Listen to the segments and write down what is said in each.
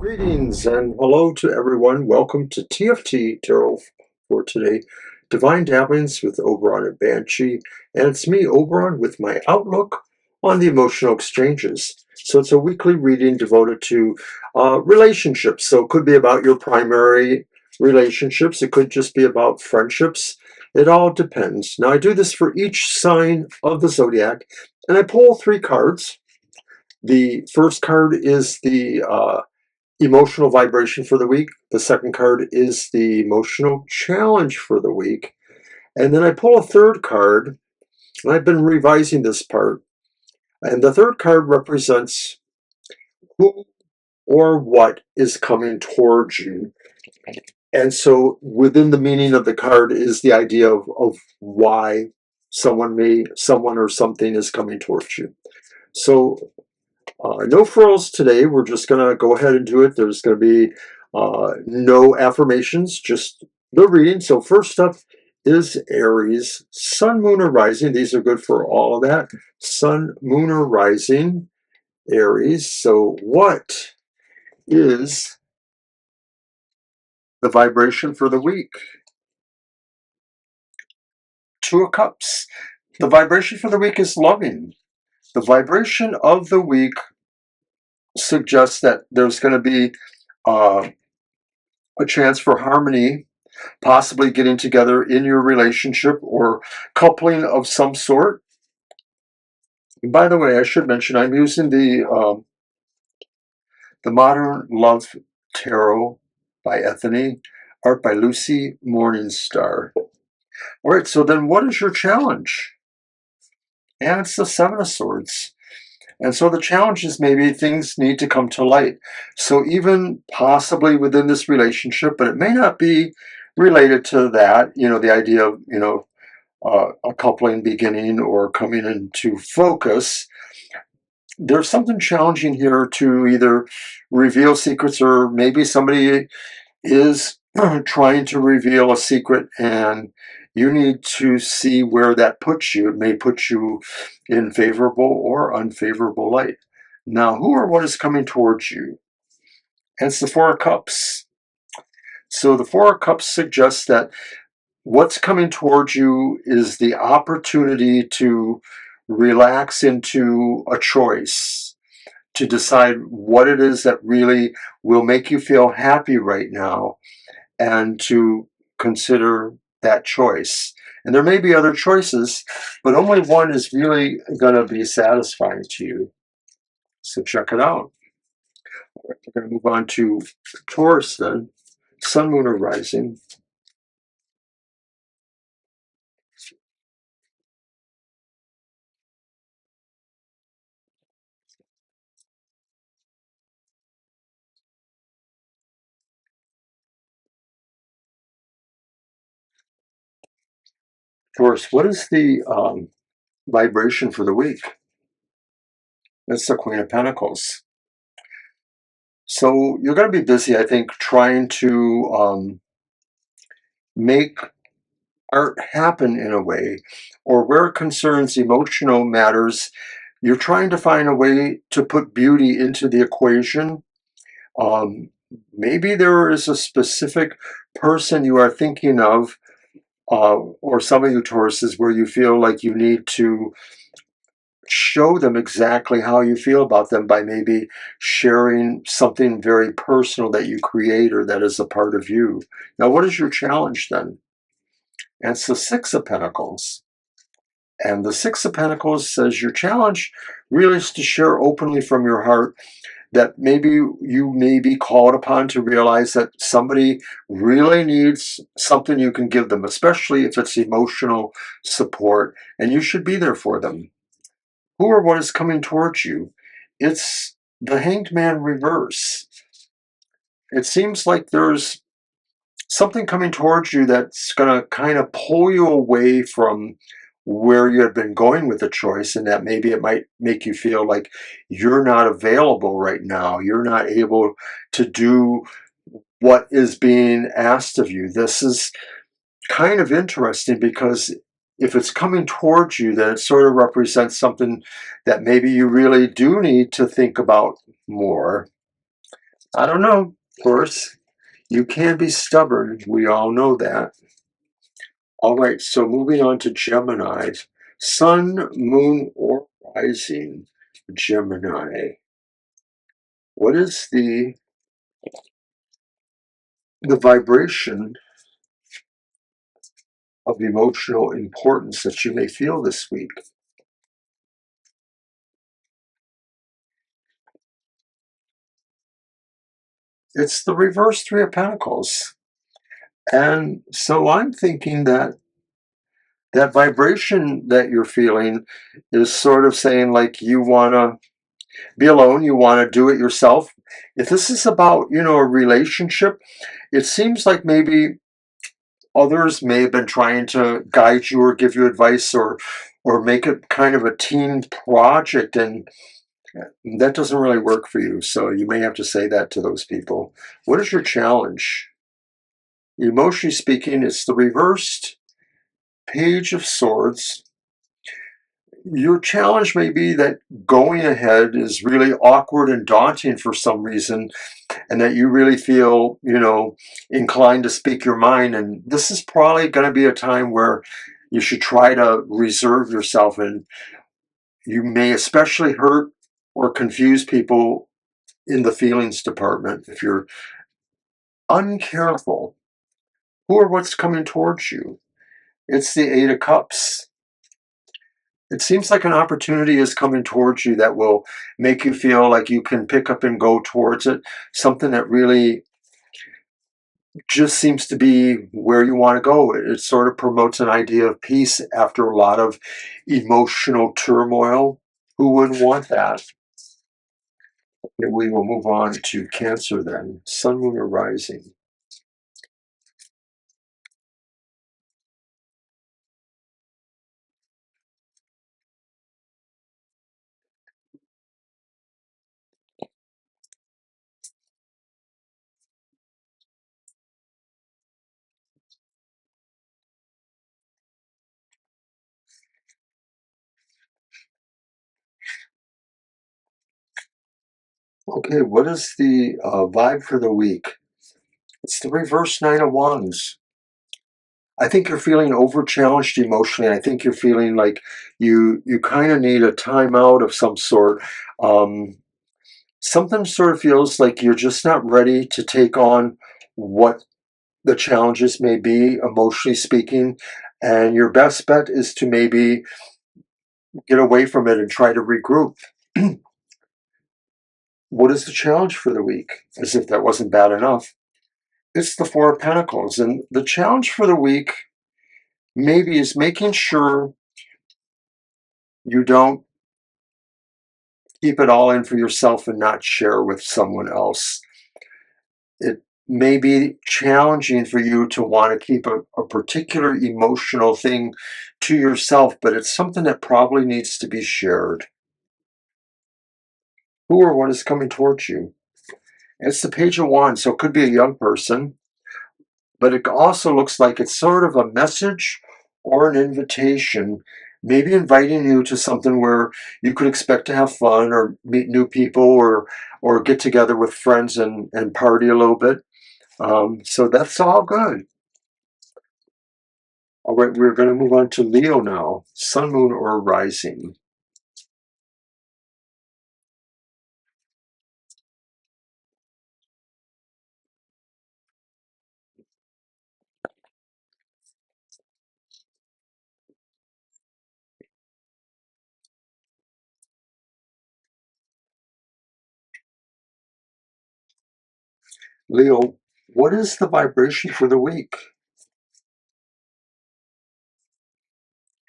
Greetings and hello to everyone. Welcome to TFT Tarot for today. Divine Dabblings with Oberon and Banshee. And it's me, Oberon, with my outlook on the emotional exchanges. So it's a weekly reading devoted to relationships. So it could be about your primary relationships. It could just be about friendships. It all depends. Now I do this for each sign of the Zodiac. And I pull 3 cards. The first card is the emotional vibration for the week. The second card is the emotional challenge for the week. And then I pull a third card, and I've been revising this part. And the third card represents who or what is coming towards you. And so within the meaning of the card is the idea of why someone or something is coming towards you. So no frills today. We're just going to go ahead and do it. There's going to be no affirmations, just the reading. So first up is Aries, Sun, Moon, or Rising. These are good for all of that. Sun, Moon, or Rising, Aries. So what is the vibration for the week? 2 of Cups. The vibration for the week is loving. The vibration of the week suggests that there's going to be a chance for harmony, possibly getting together in your relationship or coupling of some sort. And by the way, I should mention I'm using the Modern Love Tarot by Ethany, art by Lucy Morningstar. All right, so then what is your challenge? And it's the 7 of Swords. And so the challenge is maybe things need to come to light. So even possibly within this relationship, but it may not be related to that, the idea of, a coupling beginning or coming into focus. There's something challenging here to either reveal secrets, or maybe somebody is trying to reveal a secret and you need to see where that puts you. It may put you in favorable or unfavorable light. Now, who or what is coming towards you? And it's the 4 of Cups. So the 4 of Cups suggests that what's coming towards you is the opportunity to relax into a choice, to decide what it is that really will make you feel happy right now, and to consider that choice. And there may be other choices, but only one is really going to be satisfying to you. So check it out. All right, we're going to move on to Taurus then. Sun, Moon, or Rising. Taurus, what is the vibration for the week? That's the Queen of Pentacles. So you're going to be busy, I think, trying to make art happen in a way, or where it concerns emotional matters, you're trying to find a way to put beauty into the equation. Maybe there is a specific person you are thinking of, or some of you Tauruses, where you feel like you need to show them exactly how you feel about them by maybe sharing something very personal that you create or that is a part of you. Now, what is your challenge then? And it's the 6 of Pentacles. And the 6 of Pentacles says your challenge really is to share openly from your heart that maybe you may be called upon to realize that somebody really needs something you can give them, especially if it's emotional support, and you should be there for them. Who or what is coming towards you? It's the Hanged Man reverse. It seems like there's something coming towards you that's going to kind of pull you away from where you have been going with the choice, and that maybe it might make you feel like you're not available right now. You're not able to do what is being asked of you. This is kind of interesting because if it's coming towards you, then it sort of represents something that maybe you really do need to think about more. I don't know, of course. You can be stubborn. We all know that. All right, so moving on to Gemini. Sun, moon, or rising. Gemini. What is the vibration of emotional importance that you may feel this week? It's the reverse Three of Pentacles. And so I'm thinking that that vibration that you're feeling is sort of saying like you want to be alone, you want to do it yourself. If this is about, a relationship, it seems like maybe others may have been trying to guide you or give you advice or make it kind of a team project, and that doesn't really work for you. So you may have to say that to those people. What is your challenge? Emotionally speaking, it's the reversed Page of Swords. Your challenge may be that going ahead is really awkward and daunting for some reason, and that you really feel, inclined to speak your mind. And this is probably going to be a time where you should try to reserve yourself, and you may especially hurt or confuse people in the feelings department if you're uncareful. Who or what's coming towards you? It's the Eight of Cups. It seems like an opportunity is coming towards you that will make you feel like you can pick up and go towards it. Something that really just seems to be where you want to go. It sort of promotes an idea of peace after a lot of emotional turmoil. Who wouldn't want that? And we will move on to Cancer then. Sun, moon, or rising. Okay, what is the vibe for the week? It's the reverse Nine of Wands. I think you're feeling over challenged emotionally. I think you're feeling like you kind of need a timeout of some sort. Something sort of feels like you're just not ready to take on what the challenges may be, emotionally speaking. And your best bet is to maybe get away from it and try to regroup. What is the challenge for the week? As if that wasn't bad enough. It's the Four of Pentacles. And the challenge for the week maybe is making sure you don't keep it all in for yourself and not share with someone else. It may be challenging for you to want to keep a particular emotional thing to yourself, but it's something that probably needs to be shared. Who or what is coming towards you? It's the Page of Wands, so it could be a young person, but it also looks like it's sort of a message or an invitation, maybe inviting you to something where you could expect to have fun or meet new people or get together with friends and party a little bit. So that's all good. All right, we're going to move on to Leo now. Sun, moon, or rising. Leo, what is the vibration for the week?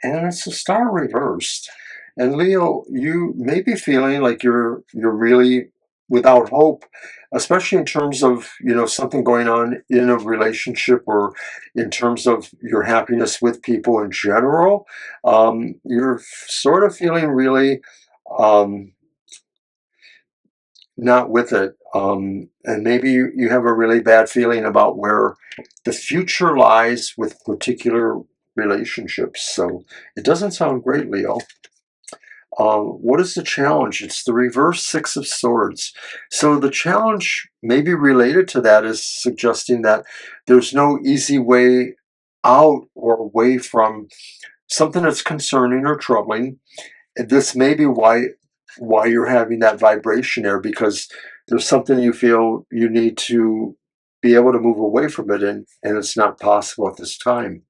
And it's a star reversed. And Leo, you may be feeling like you're really without hope, especially in terms of, something going on in a relationship or in terms of your happiness with people in general. You're sort of feeling really not with it. And maybe you have a really bad feeling about where the future lies with particular relationships. So it doesn't sound great, Leo. What is the challenge? It's the reverse Six of Swords. So the challenge maybe related to that is suggesting that there's no easy way out or away from something that's concerning or troubling. This may be why you're having that vibration there, because there's something you feel you need to be able to move away from it, and it's not possible at this time.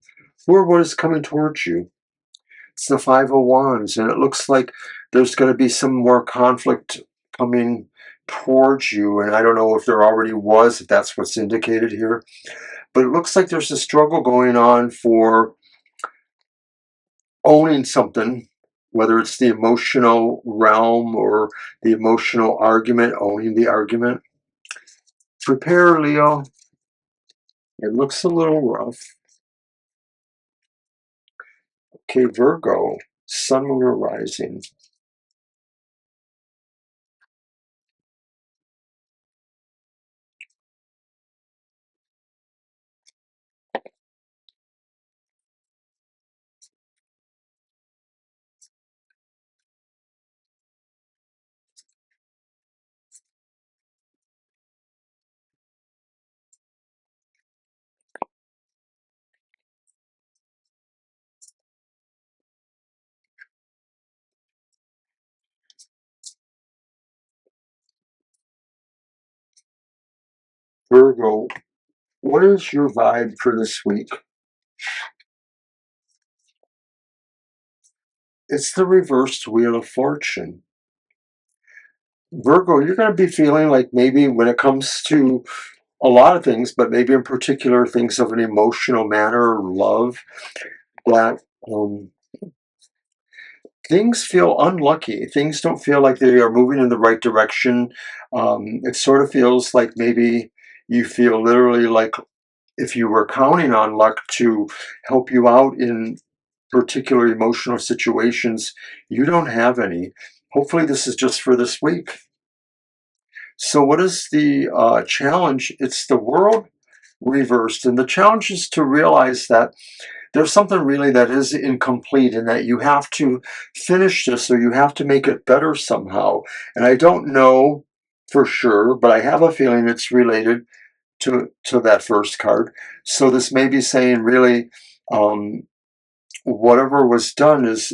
Or what is coming towards you? It's the Five of Wands, and it looks like there's going to be some more conflict coming towards you, and I don't know if there already was, if that's what's indicated here, but it looks like there's a struggle going on for owning something, whether it's the emotional realm or the emotional argument, owning the argument. Prepare, Leo. It looks a little rough. Okay, Virgo, Sun, Moon, or Rising. Virgo, what is your vibe for this week? It's the reversed Wheel of Fortune. Virgo, you're going to be feeling like maybe when it comes to a lot of things, but maybe in particular things of an emotional manner or love, that things feel unlucky. Things don't feel like they are moving in the right direction. It sort of feels like maybe you feel literally like if you were counting on luck to help you out in particular emotional situations, you don't have any. Hopefully this is just for this week. So what is the challenge? It's the world reversed. And the challenge is to realize that there's something really that is incomplete and that you have to finish this or you have to make it better somehow. And I don't know for sure, but I have a feeling it's related to that first card. So this may be saying really whatever was done is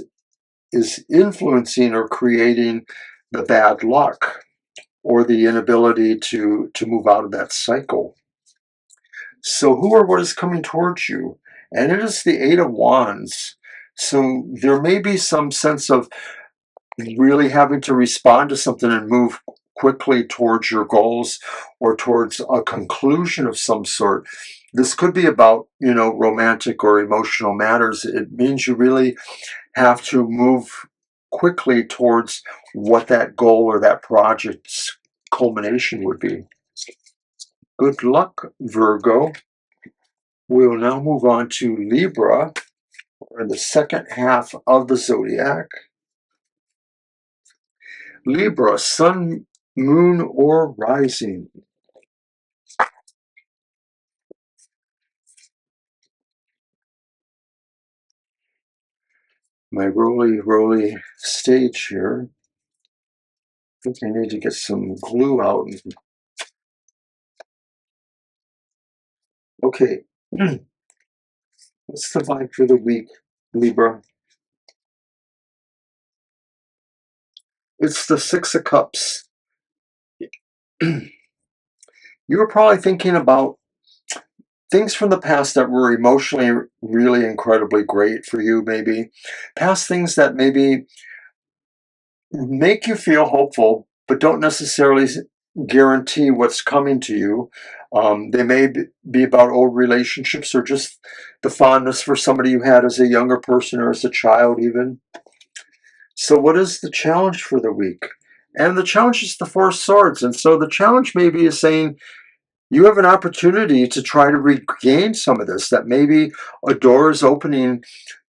influencing or creating the bad luck or the inability to move out of that cycle. So who or what is coming towards you? And it is the Eight of Wands. So there may be some sense of really having to respond to something and move quickly towards your goals or towards a conclusion of some sort. This could be about, romantic or emotional matters. It means you really have to move quickly towards what that goal or that project's culmination would be. Good luck, Virgo. We'll now move on to Libra, or the second half of the Zodiac. Libra, Sun, Moon, or Rising. My roly stage here. I think I need to get some glue out. Okay. What's the vibe for the week, Libra? It's the Six of Cups. You were probably thinking about things from the past that were emotionally really incredibly great for you, maybe. Past things that maybe make you feel hopeful, but don't necessarily guarantee what's coming to you. They may be about old relationships or just the fondness for somebody you had as a younger person or as a child even. So what is the challenge for the week? And the challenge is the Four of Swords. And so the challenge maybe is saying you have an opportunity to try to regain some of this, that maybe a door is opening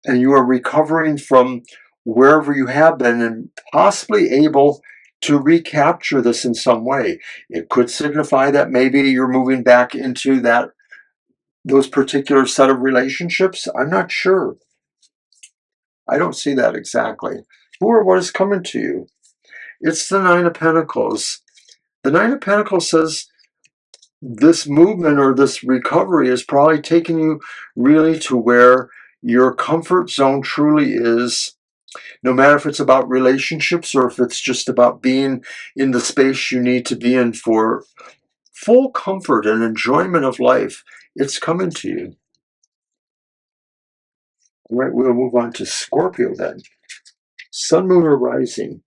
and you are recovering from wherever you have been and possibly able to recapture this in some way. It could signify that maybe you're moving back into those particular set of relationships. I'm not sure. I don't see that exactly. Who or what is coming to you? It's the Nine of Pentacles. The Nine of Pentacles says this movement or this recovery is probably taking you really to where your comfort zone truly is. No matter if it's about relationships or if it's just about being in the space you need to be in for full comfort and enjoyment of life, it's coming to you. All right, we'll move on to Scorpio then. Sun, Moon, or Rising.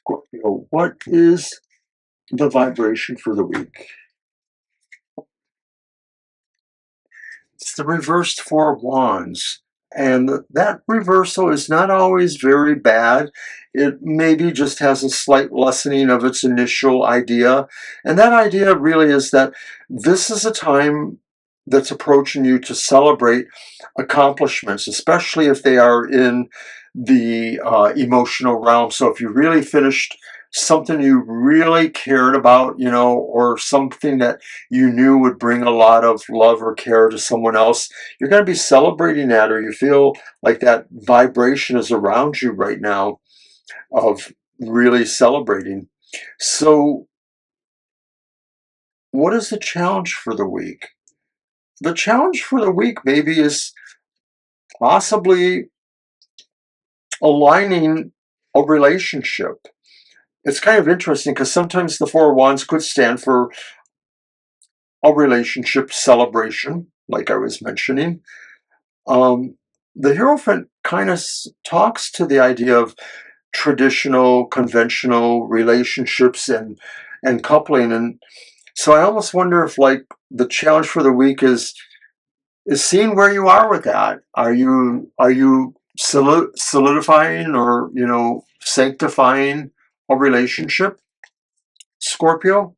Scorpio, what is the vibration for the week? It's the reversed Four of Wands. And that reversal is not always very bad. It maybe just has a slight lessening of its initial idea. And that idea really is that this is a time that's approaching you to celebrate accomplishments, especially if they are in the emotional realm. So if you really finished something you really cared about, or something that you knew would bring a lot of love or care to someone else, you're going to be celebrating that, or you feel like that vibration is around you right now of really celebrating. So what is the challenge for the week? The challenge for the week maybe is possibly aligning a relationship. It's kind of interesting because sometimes the Four of Wands could stand for a relationship celebration, like I was mentioning. The Hierophant kind of talks to the idea of traditional, conventional relationships and coupling, and so I almost wonder if, like, the challenge for the week is seeing where you are with that. Are you solidifying or sanctifying a relationship, Scorpio?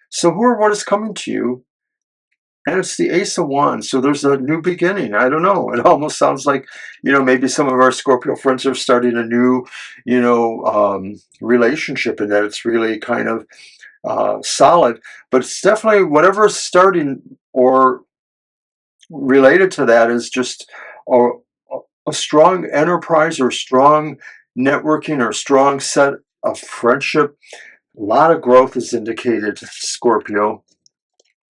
So who or what is coming to you? And it's the Ace of Wands, so there's a new beginning. I don't know. It almost sounds like, maybe some of our Scorpio friends are starting a new, relationship, and that it's really kind of solid. But it's definitely whatever is starting or related to that is just a, a strong enterprise or strong networking or strong set of friendship. A lot of growth is indicated, Scorpio,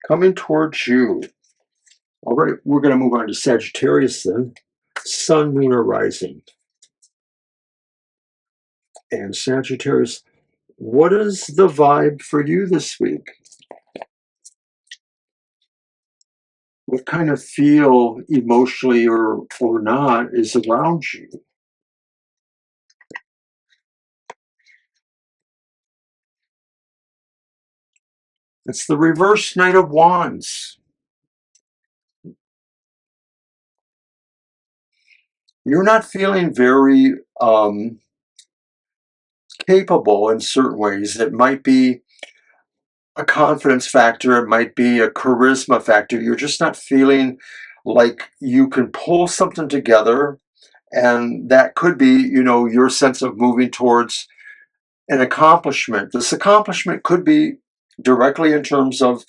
coming towards you. All right, we're going to move on to Sagittarius then. Sun, Moon, or Rising. And Sagittarius, what is the vibe for you this week? What kind of feel emotionally or not is around you? It's the reverse Knight of Wands. You're not feeling very capable in certain ways. It might be a confidence factor, it might be a charisma factor. You're just not feeling like you can pull something together, and that could be, your sense of moving towards an accomplishment. This accomplishment could be directly in terms of,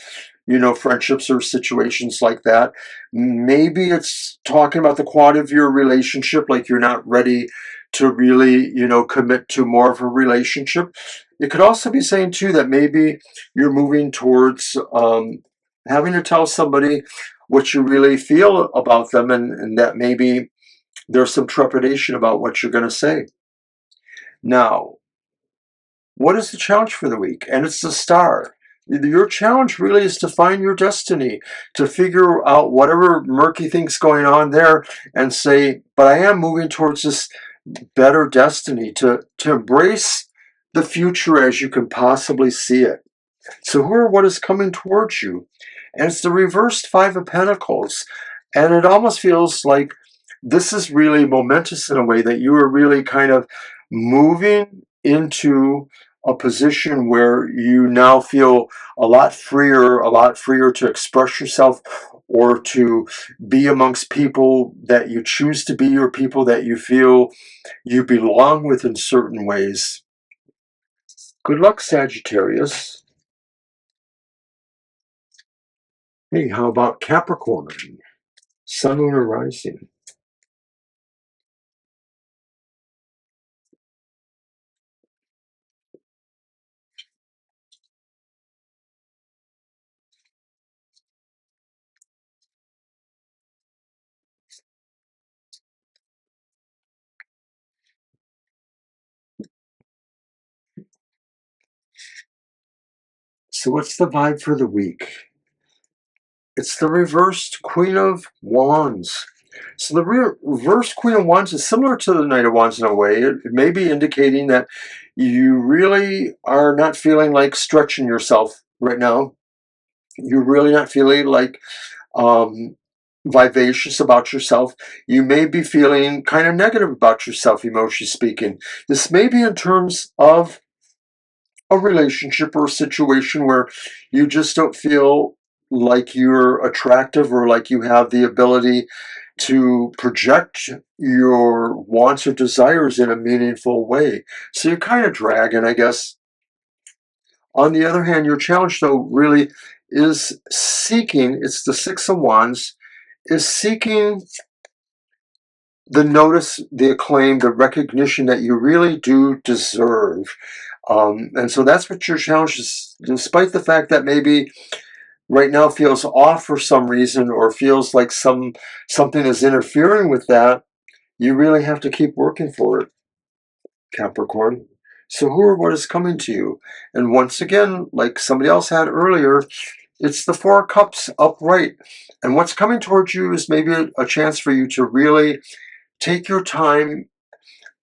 friendships or situations like that. Maybe it's talking about the quality of your relationship, like you're not ready to really, commit to more of a relationship. It could also be saying, too, that maybe you're moving towards having to tell somebody what you really feel about them, and that maybe there's some trepidation about what you're going to say. Now, what is the challenge for the week? And it's the Star. Your challenge really is to find your destiny, to figure out whatever murky thing's going on there and say, but I am moving towards this better destiny, to embrace the future as you can possibly see it. So who or what is coming towards you? And it's the reversed Five of Pentacles. And it almost feels like this is really momentous in a way that you are really kind of moving into a position where you now feel a lot freer to express yourself or to be amongst people that you choose to be or people that you feel you belong with in certain ways. Good luck, Sagittarius. Hey, how about Capricorn? Sun, Moon, or Rising? So what's the vibe for the week? It's the reversed Queen of Wands. So the reversed Queen of Wands is similar to the Knight of Wands in a way. It may be indicating that you really are not feeling like stretching yourself right now. You're really not feeling like vivacious about yourself. You may be feeling kind of negative about yourself, emotionally speaking. This may be in terms of a relationship or a situation where you just don't feel like you're attractive or like you have the ability to project your wants or desires in a meaningful way. So you're kind of dragging, I guess. On the other hand, your challenge, though, really is seeking, it's the Six of Wands, is seeking the notice, the acclaim, the recognition that you really do deserve. And so that's what your challenge is, despite the fact that maybe right now feels off for some reason or feels like something is interfering with that, you really have to keep working for it, Capricorn. So who or what is coming to you? And once again, like somebody else had earlier, it's the Four of Cups upright. And what's coming towards you is maybe a chance for you to really take your time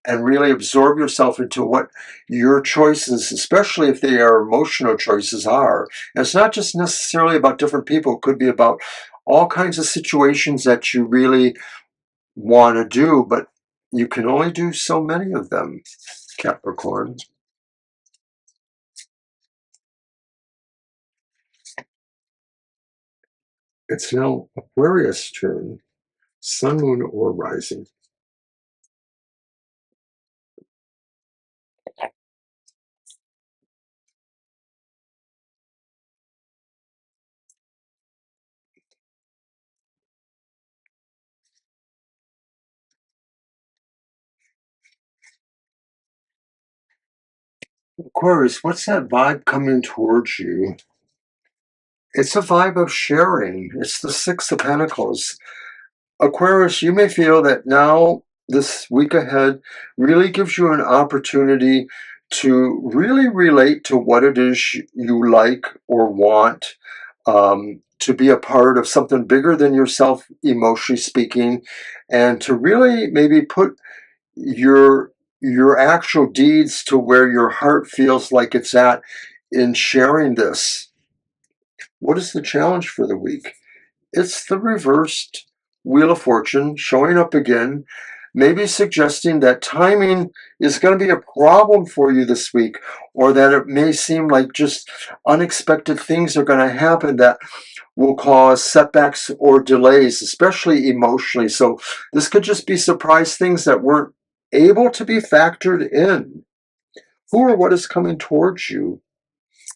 and really absorb yourself into what your choices, especially if they are emotional choices, are. And it's not just necessarily about different people. It could be about all kinds of situations that you really want to do, but you can only do so many of them, Capricorn. It's now Aquarius' turn. Sun, Moon, or Rising. Aquarius, what's that vibe coming towards you? It's a vibe of sharing. It's the Six of Pentacles. Aquarius, you may feel that now this week ahead really gives you an opportunity to really relate to what it is you like or want, to be a part of something bigger than yourself, emotionally speaking, and to really maybe put your actual deeds to where your heart feels like it's at in sharing this. What is the challenge for the week? It's the reversed Wheel of Fortune showing up again, maybe suggesting that timing is going to be a problem for you this week, or that it may seem like just unexpected things are going to happen that will cause setbacks or delays, especially emotionally. So this could just be surprise things that weren't able to be factored in. Who or what is coming towards you?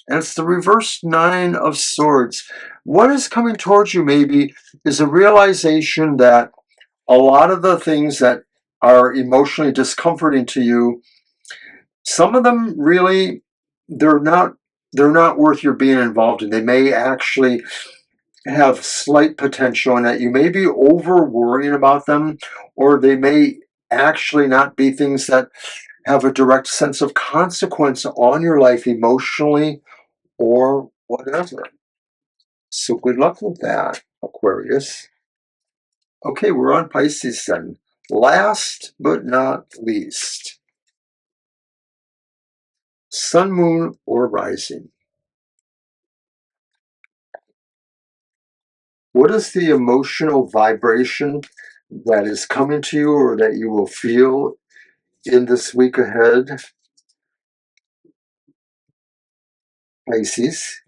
And it's the reverse Nine of Swords. What is coming towards you maybe is a realization that a lot of the things that are emotionally discomforting to you, some of them really, they're not worth your being involved in. They may actually have slight potential in that you may be over worrying about them, or they may actually not be things that have a direct sense of consequence on your life emotionally or whatever. So good luck with that, Aquarius. Okay, we're on Pisces then. Last but not least, Sun, Moon, or Rising. What is the emotional vibration that is coming to you or that you will feel in this week ahead, Pisces?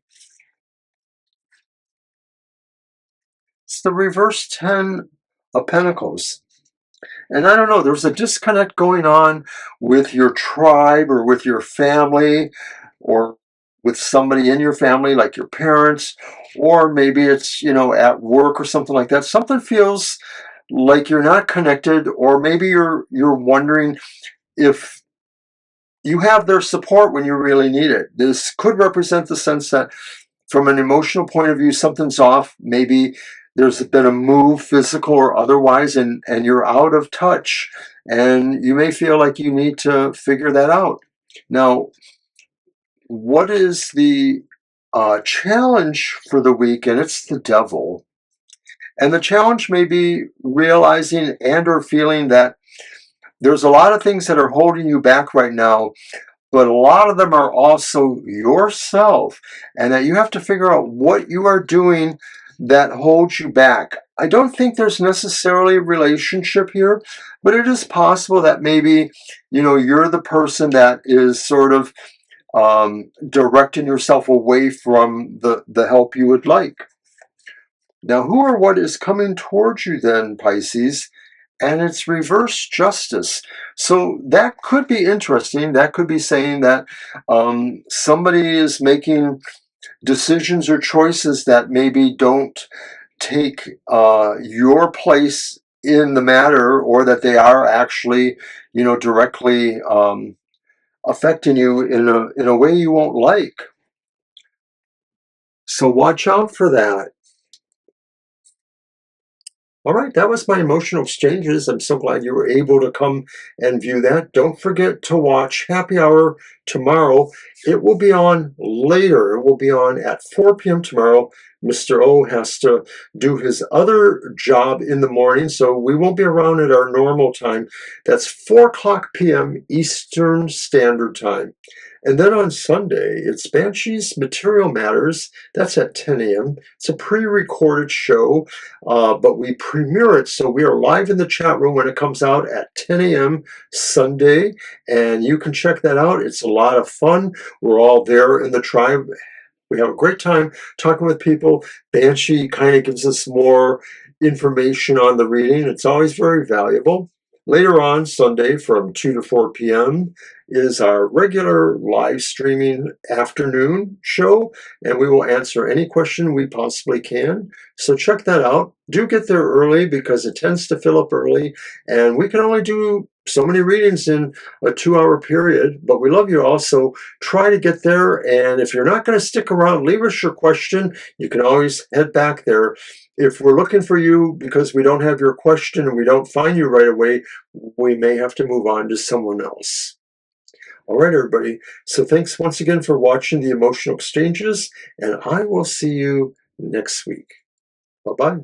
It's the reverse 10 of Pentacles. And I don't know, there's a disconnect going on with your tribe or with your family or with somebody in your family, like your parents, or maybe it's, at work or something like that. Something feels like you're not connected, or maybe you're wondering if you have their support when you really need it. This could represent the sense that from an emotional point of view, something's off. Maybe there's been a move, physical or otherwise, and you're out of touch. And you may feel like you need to figure that out. Now, what is the challenge for the week? And it's the devil. And the challenge may be realizing and or feeling that there's a lot of things that are holding you back right now, but a lot of them are also yourself, and that you have to figure out what you are doing that holds you back. I don't think there's necessarily a relationship here, but it is possible that maybe, you're the person that is sort of directing yourself away from the help you would like. Now, who or what is coming towards you then, Pisces? And it's reverse justice. So that could be interesting. That could be saying that somebody is making decisions or choices that maybe don't take your place in the matter, or that they are actually, directly affecting you in a way you won't like. So watch out for that. All right, that was my emotional exchanges. I'm so glad you were able to come and view that. Don't forget to watch Happy Hour tomorrow. It will be on later. It will be on at 4 p.m. tomorrow. Mr. O has to do his other job in the morning, so we won't be around at our normal time. That's 4 o'clock p.m. Eastern Standard Time. And then on Sunday, it's Banshee's Material Matters. That's at 10 a.m. It's a pre-recorded show, but we premiere it, so we are live in the chat room when it comes out at 10 a.m. Sunday, and you can check that out. It's a lot of fun. We're all there in the tribe. We have a great time talking with people. Banshee kind of gives us more information on the reading. It's always very valuable. Later on Sunday from 2 to 4 p.m. is our regular live streaming afternoon show, and we will answer any question we possibly can. So check that out. Do get there early because it tends to fill up early, and we can only do so many readings in a 2-hour period, but we love you all, so try to get there. And if you're not going to stick around, leave us your question. You can always head back there. If we're looking for you because we don't have your question and we don't find you right away, we may have to move on to someone else. All right, everybody. So thanks once again for watching the Emotional Exchanges, and I will see you next week. Bye-bye.